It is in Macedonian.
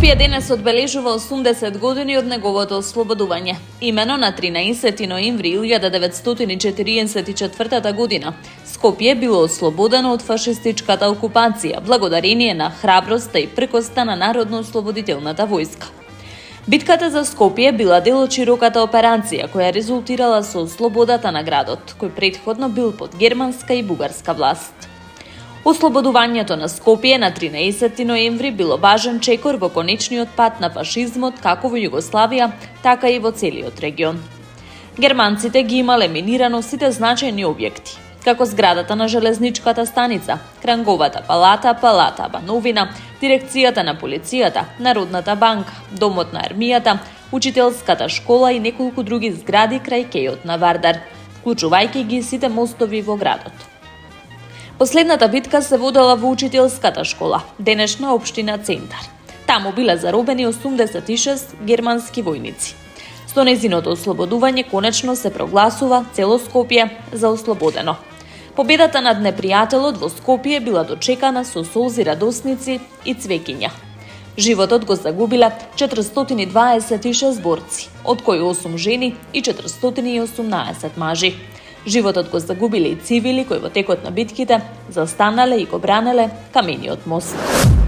Скопје денес одбележува 80 години од неговото ослободување. Имено на 13 ноември 1944 година Скопје било ослободено од фашистичката окупација благодарение на храброста и пркоста на Народно-ослободителната војска. Битката за Скопје била дел од широката операција која резултирала со ослободата на градот, кој претходно бил под германска и бугарска власт. Ослободувањето на Скопје на 13 ноември било важен чекор во конечниот пат на фашизмот како во Југославија, така и во целиот регион. Германците ги имале минирано сите значајни објекти, како зградата на железничката станица, Кранговата палата, Палата Бановина, дирекцијата на полицијата, Народната банка, домот на армијата, учителската школа и неколку други згради крај кејот на Вардар, вклучувајќи ги сите мостови во градот. Последната битка се водела во учителската школа, денешна општина Центар. Таму биле заробени 86 германски војници. Со нејзиното ослободување конечно се прогласува цело Скопје за ослободено. Победата над непријателот во Скопје била дочекана со солзи радосници и цвеќиња. Животот го загубиле 426 борци, од кои 8 жени и 418 мажи. Животот го загубиле и цивили кои во текот на битките застанале и го бранеле камениот мост.